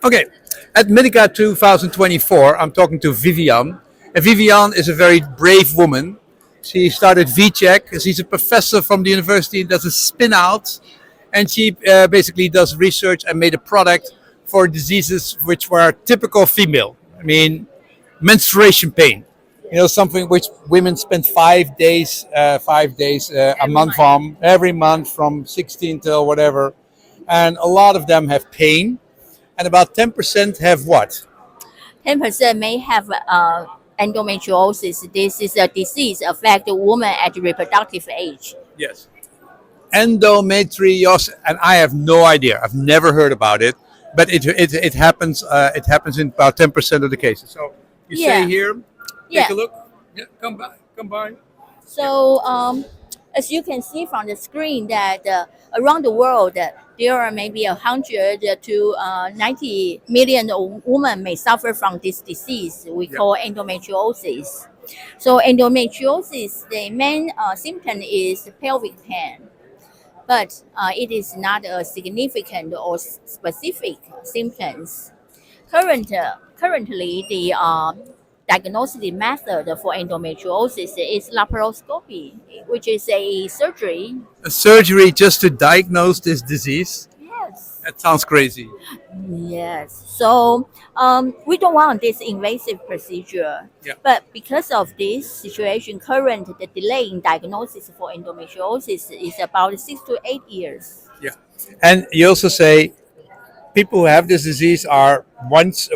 Okay, at Medica 2024, I'm talking to Vivian. And Vivian is a very brave woman. She started VCheck. She's a professor from the university and does a spin out. And she basically does research and made a product for diseases which were typical female. I mean, menstruation pain. You know, something which women spend 5 days, 5 days a Every month month. on, every month from 16 till whatever. And a lot of them have pain and about 10% have what? 10% may have endometriosis. This is a disease affect women at reproductive age. Yes. Endometriosis, and I have no idea. I've never heard about it, but it happens. It happens in about 10% of the cases. So you say Yeah, here, take yeah. a look. Yeah, come by, come by. So as you can see from the screen that around the world there are maybe 100 to 90 million women may suffer from this disease we Yeah. call endometriosis. So endometriosis, the main symptom is pelvic pain, but it is not a significant or specific symptoms. Currently, the diagnostic method for endometriosis is laparoscopy, which is a surgery. A surgery just to diagnose this disease. Yes. That sounds crazy. Yes. So we don't want this invasive procedure. Yeah. But because of this situation, the delay in diagnosis for endometriosis is about 6 to 8 years. Yeah. And you also say people who have this disease are once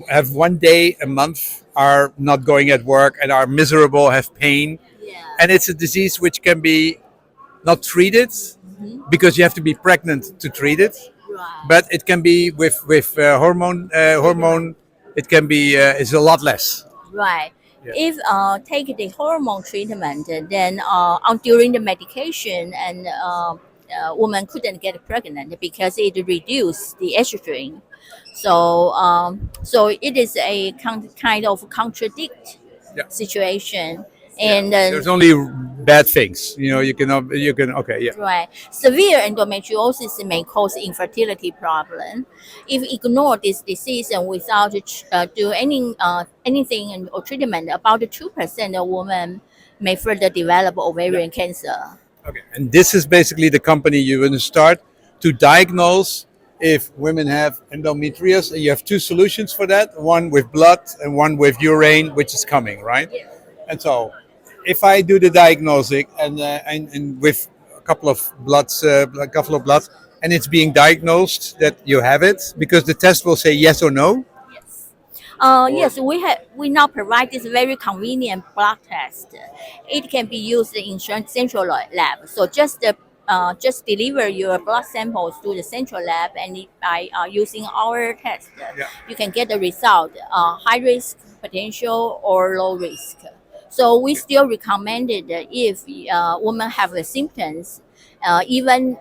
have one day a month are not going at work and are miserable, have pain, Yeah. and it's a disease which can be not treated Mhm. because you have to be pregnant to treat it, Right. but it can be with hormone. It can be is a lot less. Right. Yeah. If take the hormone treatment, then during the medication, and woman couldn't get pregnant because it reduced the estrogen. So it is a kind of contradict Yeah. situation, Yeah. and then There's only bad things. You know, you can okay, yeah. right. Severe endometriosis may cause infertility problem. If ignore this disease and without do anything or treatment, about 2% of women may further develop ovarian cancer. Okay. And this is basically the company you're going to start to diagnose if women have endometriosis. And you have two solutions for that, one with blood and one with urine, which is coming, right? And so if I do the diagnosing and with a couple of bloods, and it's being diagnosed that you have it, because the test will say yes or no. Yes. Yes, we now provide this very convenient blood test. It can be used in central lab. So just deliver your blood samples to the central lab, and by using our test, Yeah. you can get the result: high risk, potential, or low risk. So we still recommend it if women have the symptoms, even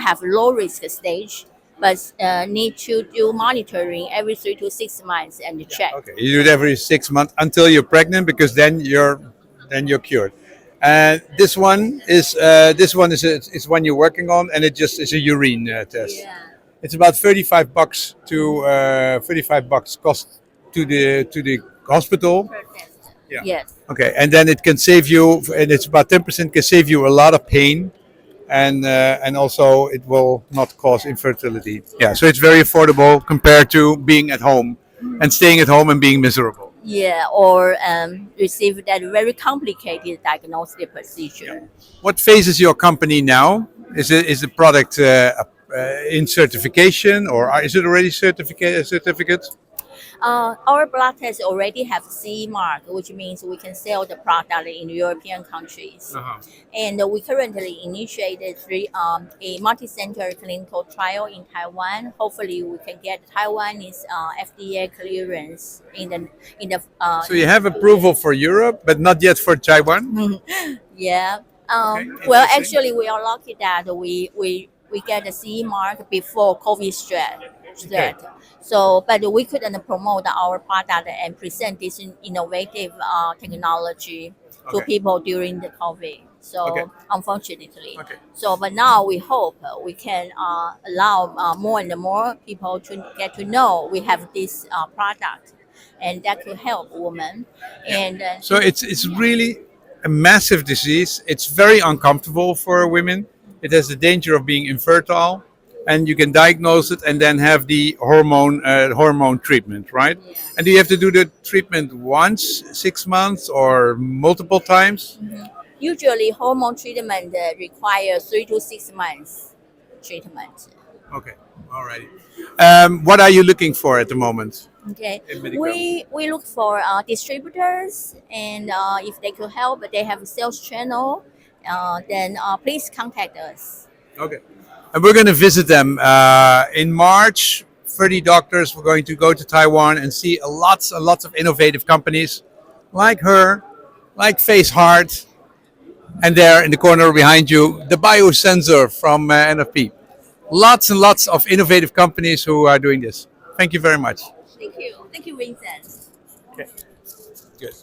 have low risk stage, but need to do monitoring every 3 to 6 months and check. Okay, you do it every 6 months until you're pregnant, because then you're cured. And this one is one you're working on, and it just is a urine test. Yeah. It's about $35 to $35 cost to the hospital. Per test. Yeah. Yes. Okay, and then it can save you, and it's about 10% can save you a lot of pain, and also it will not cause infertility. Yeah, so it's very affordable compared to being at home and staying at home and being miserable. Yeah, or receive that very complicated diagnostic procedure. What phase is your company now? Is the product in certification, or is it already certificate? Our blood test already have CE mark, which means we can sell the product in European countries. Uh-huh. And we currently initiated a multi-center clinical trial in Taiwan. Hopefully, we can get Taiwanese FDA clearance in the. So you have approval for Europe, but not yet for Taiwan. Yeah. Okay, Well, interesting. actually, we are lucky that we get the CE mark before COVID threat. Okay. So, but we couldn't promote our product and present this innovative technology to Okay. people during the COVID. So Okay. unfortunately, Okay. so but now we hope we can allow more and more people to get to know we have this product, and that could help women. Yeah. And So it's really a massive disease. It's very uncomfortable for women. It has the danger of being infertile, and you can diagnose it and then have the hormone treatment, right? And do you have to do the treatment once, 6 months, or multiple times? usually hormone treatment requires 3 to 6 months treatment. Okay, all righty. What are you looking for at the moment Okay, in medical? we look for distributors, and if they could help, they have a sales channel. Then please contact us. Okay. And we're going to visit them in March. 30 doctors. We're going to go to Taiwan and see lots and lots of innovative companies like her, like Face Heart, and there in the corner behind you, the biosensor from NFP. Lots and lots of innovative companies who are doing this. Thank you very much. Thank you, Vincent. Okay. Good.